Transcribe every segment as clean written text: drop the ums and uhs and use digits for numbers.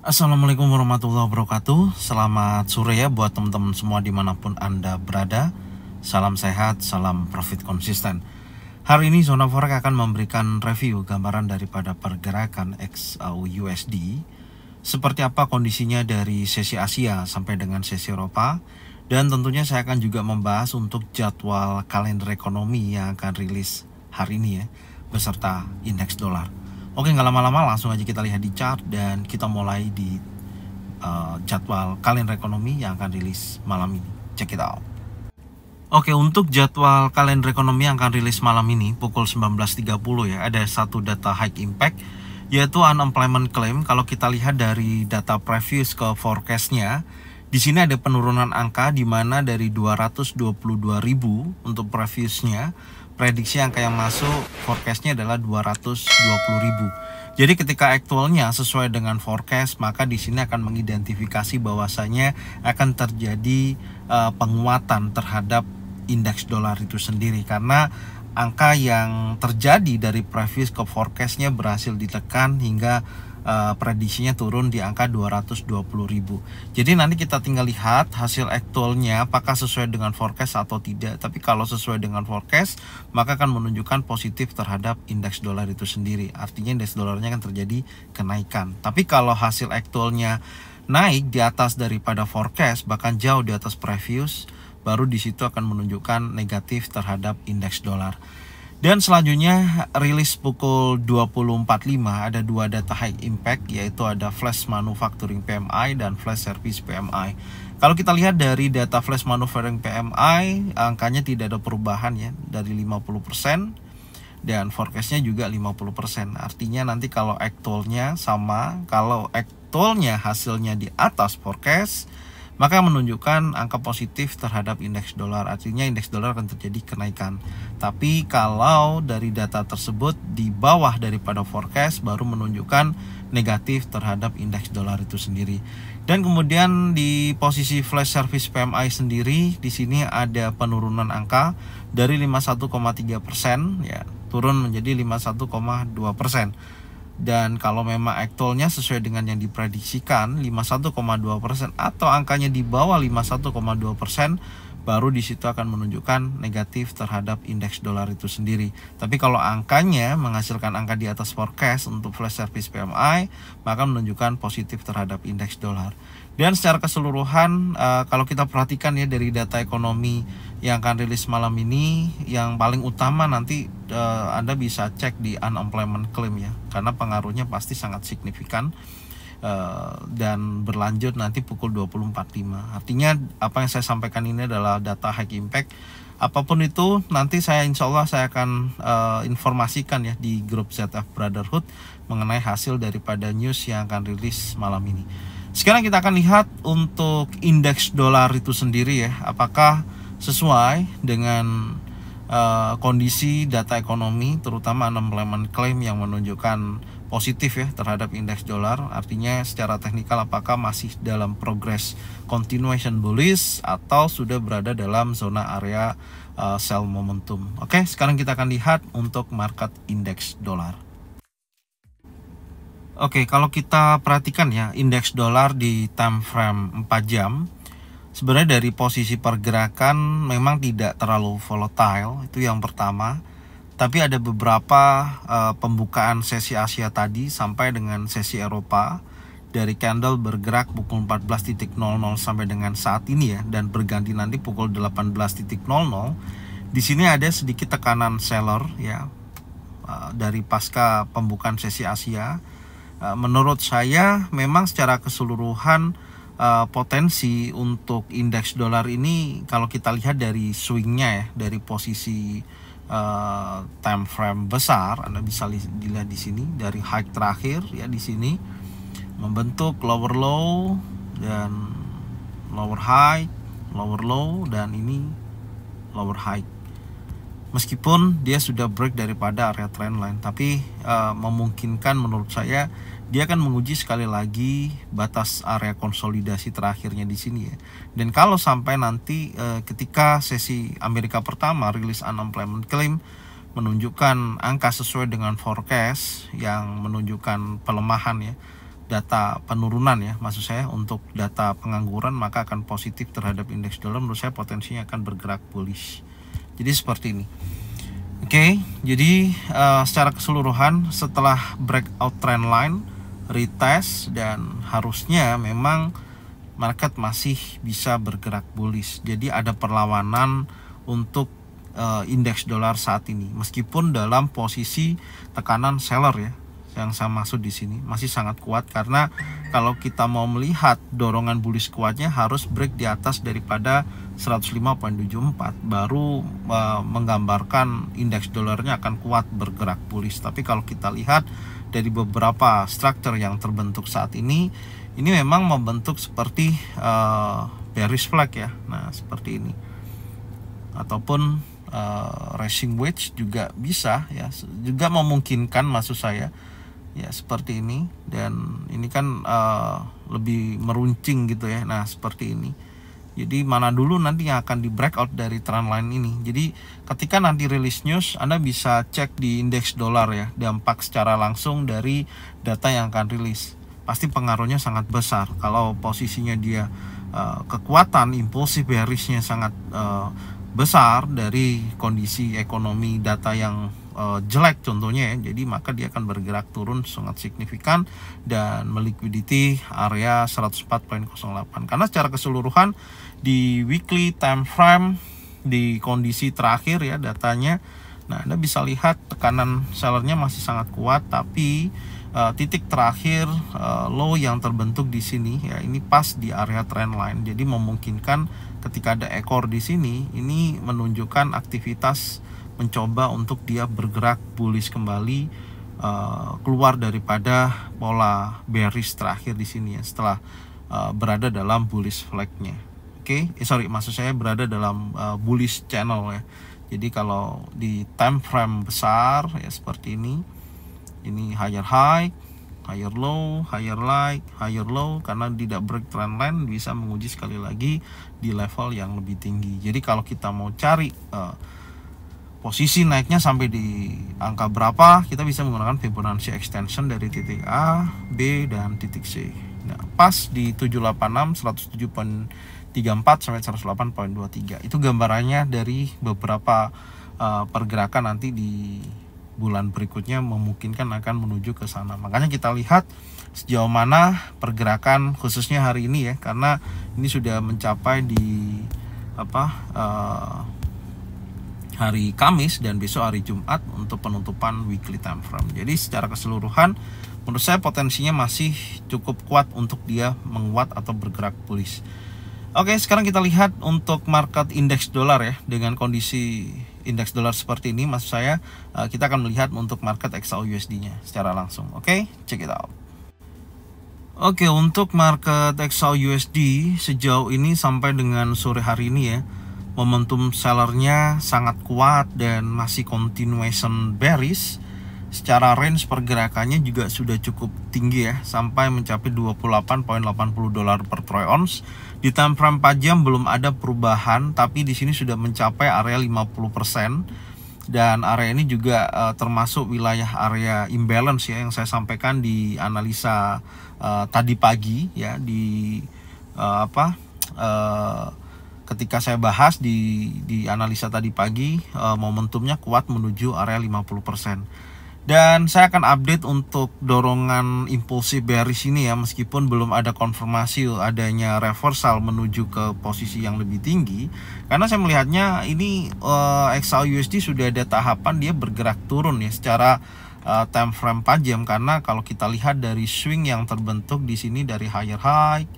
Assalamualaikum warahmatullahi wabarakatuh. Selamat sore ya buat teman-teman semua dimanapun Anda berada. Salam sehat, salam profit konsisten. Hari ini Zona Forex akan memberikan review gambaran daripada pergerakan XAU/USD. Seperti apa kondisinya dari sesi Asia sampai dengan sesi Eropa. Dan tentunya saya akan juga membahas untuk jadwal kalender ekonomi yang akan rilis hari ini ya, beserta indeks dolar. Oke, nggak lama-lama langsung aja kita lihat di chart dan kita mulai di jadwal kalender ekonomi yang akan rilis malam ini. Check it out. Oke, untuk jadwal kalender ekonomi yang akan rilis malam ini pukul 19.30 ya, ada satu data high impact yaitu unemployment claim. Kalau kita lihat dari data previous ke forecastnya, di sini ada penurunan angka di mana dari 222.000 untuk previousnya, prediksi angka yang masuk forecastnya adalah 220.000. Jadi ketika aktualnya sesuai dengan forecast, maka di sini akan mengidentifikasi bahwasanya akan terjadi penguatan terhadap indeks dolar itu sendiri, karena angka yang terjadi dari previous ke forecastnya berhasil ditekan hingga prediksinya turun di angka 220.000. Jadi nanti kita tinggal lihat hasil aktualnya apakah sesuai dengan forecast atau tidak. Tapi kalau sesuai dengan forecast, maka akan menunjukkan positif terhadap indeks dolar itu sendiri. Artinya indeks dolarnya akan terjadi kenaikan. Tapi kalau hasil aktualnya naik di atas daripada forecast, bahkan jauh di atas previous, baru di situ akan menunjukkan negatif terhadap indeks dolar. Dan selanjutnya rilis pukul 20.45 ada dua data high impact, yaitu ada flash manufacturing PMI dan flash service PMI. Kalau kita lihat dari data flash manufacturing PMI, angkanya tidak ada perubahan ya, dari 50% dan forecastnya juga 50%. Artinya nanti kalau actualnya sama, kalau actualnya hasilnya di atas forecast, maka menunjukkan angka positif terhadap indeks dolar. Artinya indeks dolar akan terjadi kenaikan. Tapi kalau dari data tersebut di bawah daripada forecast, baru menunjukkan negatif terhadap indeks dolar itu sendiri. Dan kemudian di posisi flash service PMI sendiri, di sini ada penurunan angka dari 51,3% ya, turun menjadi 51,2%. Dan kalau memang aktualnya sesuai dengan yang diprediksikan 51,2% atau angkanya di bawah 51,2%, baru di situ akan menunjukkan negatif terhadap indeks dolar itu sendiri. Tapi kalau angkanya menghasilkan angka di atas forecast untuk flash service PMI, maka menunjukkan positif terhadap indeks dolar. Dan secara keseluruhan kalau kita perhatikan ya dari data ekonomi yang akan rilis malam ini, yang paling utama nanti Anda bisa cek di unemployment claim ya, karena pengaruhnya pasti sangat signifikan dan berlanjut nanti pukul 20.45. Artinya apa yang saya sampaikan ini adalah data high impact. Apapun itu nanti insya Allah saya akan informasikan ya di grup ZF Brotherhood mengenai hasil daripada news yang akan rilis malam ini. Sekarang kita akan lihat untuk indeks dolar itu sendiri ya, apakah sesuai dengan kondisi data ekonomi, terutama unemployment claim yang menunjukkan positif ya terhadap indeks dolar. Artinya secara teknikal apakah masih dalam progress continuation bullish atau sudah berada dalam zona area sell momentum. Oke, sekarang kita akan lihat untuk market indeks dolar. Oke, kalau kita perhatikan ya indeks dolar di time frame 4 jam, sebenarnya dari posisi pergerakan memang tidak terlalu volatile, itu yang pertama. Tapi ada beberapa pembukaan sesi Asia tadi sampai dengan sesi Eropa, dari candle bergerak pukul 14.00 sampai dengan saat ini ya, dan berganti nanti pukul 18.00. Di sini ada sedikit tekanan seller ya dari pasca pembukaan sesi Asia. Menurut saya memang secara keseluruhan potensi untuk indeks dolar ini kalau kita lihat dari swingnya ya, dari posisi time frame besar, Anda bisa dilihat di sini dari high terakhir ya, di sini membentuk lower low dan lower high, lower low, dan ini lower high. Meskipun dia sudah break daripada area trendline, tapi memungkinkan menurut saya dia akan menguji sekali lagi batas area konsolidasi terakhirnya di sini ya. Dan kalau sampai nanti ketika sesi Amerika pertama rilis unemployment claim menunjukkan angka sesuai dengan forecast yang menunjukkan pelemahan ya, data penurunan ya, maksud saya untuk data pengangguran, maka akan positif terhadap indeks dolar. Menurut saya potensinya akan bergerak bullish. Jadi seperti ini. Oke, jadi secara keseluruhan setelah breakout trend line, retest, dan harusnya memang market masih bisa bergerak bullish. Jadi ada perlawanan untuk indeks dolar saat ini, meskipun dalam posisi tekanan seller ya, yang saya maksud di sini masih sangat kuat, karena kalau kita mau melihat dorongan bullish kuatnya harus break di atas daripada 105.74 baru menggambarkan indeks dolarnya akan kuat bergerak bullish. Tapi kalau kita lihat dari beberapa structure yang terbentuk saat ini memang membentuk seperti bearish flag ya. Nah, seperti ini. Ataupun rising wedge juga bisa ya, juga memungkinkan maksud saya ya, seperti ini. Dan ini kan lebih meruncing gitu ya. Nah, seperti ini. Jadi mana dulu nanti yang akan di breakout dari trend line ini. Jadi ketika nanti rilis news, Anda bisa cek di indeks dolar ya, dampak secara langsung dari data yang akan rilis. Pasti pengaruhnya sangat besar. Kalau posisinya dia kekuatan impulsif bearishnya sangat besar dari kondisi ekonomi data yang jelek contohnya ya, jadi maka dia akan bergerak turun sangat signifikan dan meliquidity area 104.08. Karena secara keseluruhan di weekly time frame di kondisi terakhir ya datanya, nah Anda bisa lihat tekanan sellernya masih sangat kuat, tapi titik terakhir low yang terbentuk di sini ya, ini pas di area trend line. Jadi memungkinkan ketika ada ekor di sini, ini menunjukkan aktivitas mencoba untuk dia bergerak bullish kembali, keluar daripada pola bearish terakhir di sini ya, setelah berada dalam bullish flag-nya. Maksud saya berada dalam bullish channel ya. Jadi kalau di time frame besar ya seperti ini higher high, higher low, higher light, higher low, karena tidak break trend line bisa menguji sekali lagi di level yang lebih tinggi. Jadi kalau kita mau cari posisi naiknya sampai di angka berapa, kita bisa menggunakan Fibonacci extension dari titik A, B, dan titik C. Nah, pas di 786, 107.34 sampai 108.23. Itu gambarannya dari beberapa pergerakan nanti di bulan berikutnya, memungkinkan akan menuju ke sana. Makanya kita lihat sejauh mana pergerakan khususnya hari ini ya, karena ini sudah mencapai di hari Kamis dan besok hari Jumat untuk penutupan weekly time frame. Jadi secara keseluruhan menurut saya potensinya masih cukup kuat untuk dia menguat atau bergerak bullish. Oke, sekarang kita lihat untuk market indeks dolar ya, dengan kondisi indeks dolar seperti ini, maksud saya kita akan melihat untuk market XAUUSD-nya secara langsung. Oke, check it out. Oke, untuk market XAUUSD sejauh ini sampai dengan sore hari ini ya, momentum sellernya sangat kuat dan masih continuation bearish. Secara range pergerakannya juga sudah cukup tinggi ya, sampai mencapai 28.80 dolar per troy ounce. Di time frame 4 jam belum ada perubahan, tapi di sini sudah mencapai area 50%. Dan area ini juga termasuk wilayah area imbalance ya, yang saya sampaikan di analisa tadi pagi ya, di ketika saya bahas di analisa tadi pagi, momentumnya kuat menuju area 50%. Dan saya akan update untuk dorongan impulsif bearish ini ya, meskipun belum ada konfirmasi adanya reversal menuju ke posisi yang lebih tinggi. Karena saya melihatnya ini XAUUSD sudah ada tahapan dia bergerak turun ya secara time frame 4 jam. Karena kalau kita lihat dari swing yang terbentuk di sini dari higher high,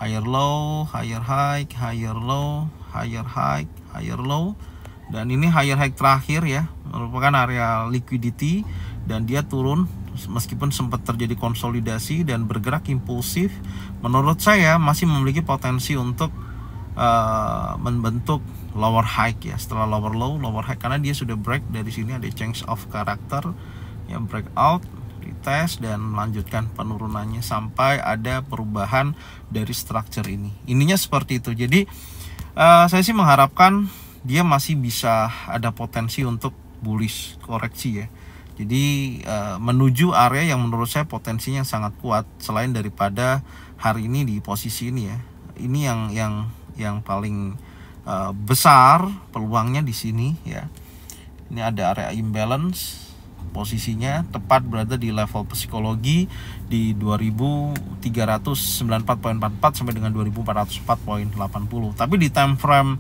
higher low, higher high, higher low, higher high, higher low, dan ini higher high terakhir ya, merupakan area liquidity, dan dia turun meskipun sempat terjadi konsolidasi dan bergerak impulsif. Menurut saya masih memiliki potensi untuk membentuk lower high ya, setelah lower low, lower high, karena dia sudah break dari sini, ada change of character yang breakout, retest, dan melanjutkan penurunannya sampai ada perubahan dari structure ini. Ininya seperti itu. Jadi saya sih mengharapkan dia masih bisa ada potensi untuk bullish koreksi ya. Jadi menuju area yang menurut saya potensinya sangat kuat selain daripada hari ini di posisi ini ya. Ini yang paling besar peluangnya di sini ya. Ini ada area imbalance, posisinya tepat berada di level psikologi di 2394.44 sampai dengan 2404.80. Tapi di time frame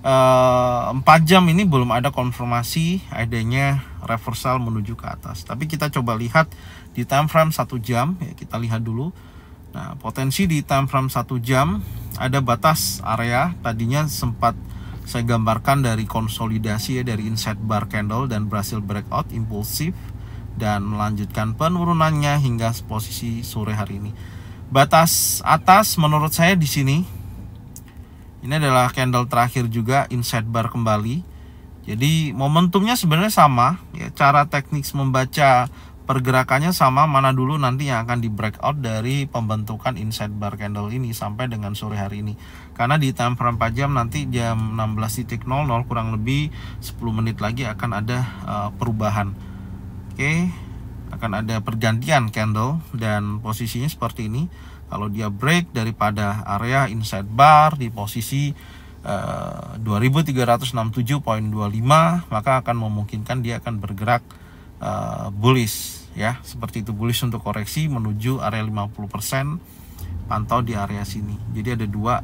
4 jam ini belum ada konfirmasi adanya reversal menuju ke atas. Tapi kita coba lihat di time frame 1 jam ya, kita lihat dulu. Nah, potensi di time frame 1 jam ada batas area, tadinya sempat saya gambarkan dari konsolidasi ya, dari inside bar candle dan berhasil breakout impulsif dan melanjutkan penurunannya hingga posisi sore hari ini. Batas atas menurut saya di sini. Ini adalah candle terakhir juga inside bar kembali. Jadi momentumnya sebenarnya sama ya, cara teknik membaca pergerakannya sama, mana dulu nanti yang akan di breakout dari pembentukan inside bar candle ini sampai dengan sore hari ini. Karena di time frame 4 jam nanti jam 16.00 kurang lebih 10 menit lagi akan ada perubahan. Oke, akan ada pergantian candle dan posisinya seperti ini. Kalau dia break daripada area inside bar di posisi 2367.25, maka akan memungkinkan dia akan bergerak bullish ya, seperti itu, bullish untuk koreksi menuju area 50%, pantau di area sini. Jadi ada dua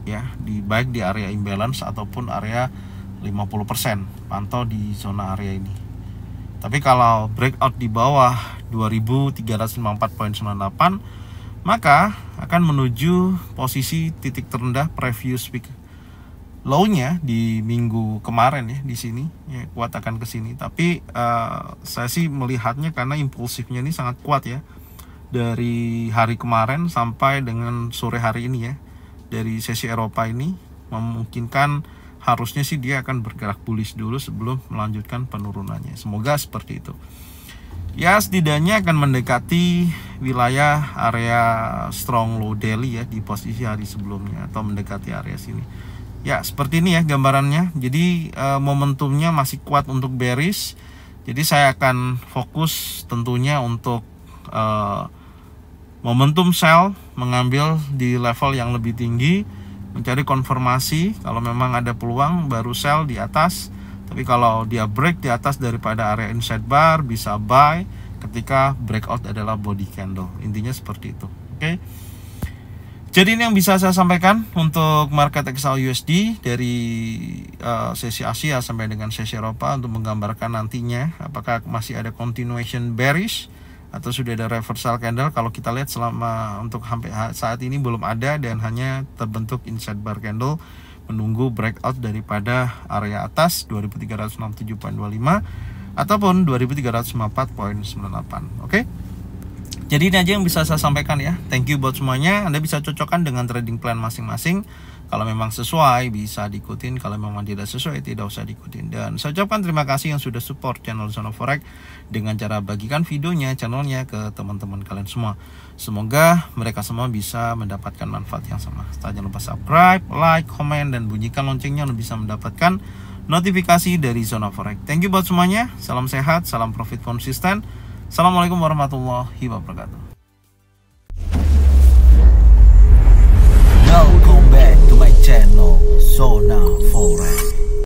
ya, baik di area imbalance ataupun area 50%, pantau di zona area ini. Tapi kalau breakout di bawah 2354.98, maka akan menuju posisi titik terendah previous week low-nya di minggu kemarin ya, di sini ya, kuat akan ke sini. Tapi saya sih melihatnya karena impulsifnya ini sangat kuat ya, dari hari kemarin sampai dengan sore hari ini ya, dari sesi Eropa ini memungkinkan harusnya sih dia akan bergerak bullish dulu sebelum melanjutkan penurunannya. Semoga seperti itu. Ya, setidaknya akan mendekati wilayah area strong low daily ya di posisi hari sebelumnya atau mendekati area sini. Ya, seperti ini ya gambarannya. Jadi momentumnya masih kuat untuk bearish. Jadi saya akan fokus tentunya untuk momentum sell, mengambil di level yang lebih tinggi, mencari konfirmasi kalau memang ada peluang baru sell di atas. Tapi kalau dia break di atas daripada area inside bar, bisa buy ketika breakout adalah body candle. Intinya seperti itu. Oke. Jadi ini yang bisa saya sampaikan untuk market XAU USD dari sesi Asia sampai dengan sesi Eropa, untuk menggambarkan nantinya apakah masih ada continuation bearish atau sudah ada reversal candle. Kalau kita lihat selama untuk sampai saat ini belum ada dan hanya terbentuk inside bar candle, menunggu breakout daripada area atas 2367.25 ataupun 2354.98. Oke. Jadi ini aja yang bisa saya sampaikan ya. Thank you buat semuanya. Anda bisa cocokkan dengan trading plan masing-masing. Kalau memang sesuai bisa diikutin, kalau memang tidak sesuai tidak usah diikutin. Dan saya ucapkan terima kasih yang sudah support channel Zona Forex dengan cara bagikan videonya, channelnya ke teman-teman kalian semua. Semoga mereka semua bisa mendapatkan manfaat yang sama. Jangan lupa subscribe, like, komen, dan bunyikan loncengnya untuk bisa mendapatkan notifikasi dari Zona Forex. Thank you buat semuanya. Salam sehat, salam profit konsisten. Assalamualaikum warahmatullahi wabarakatuh.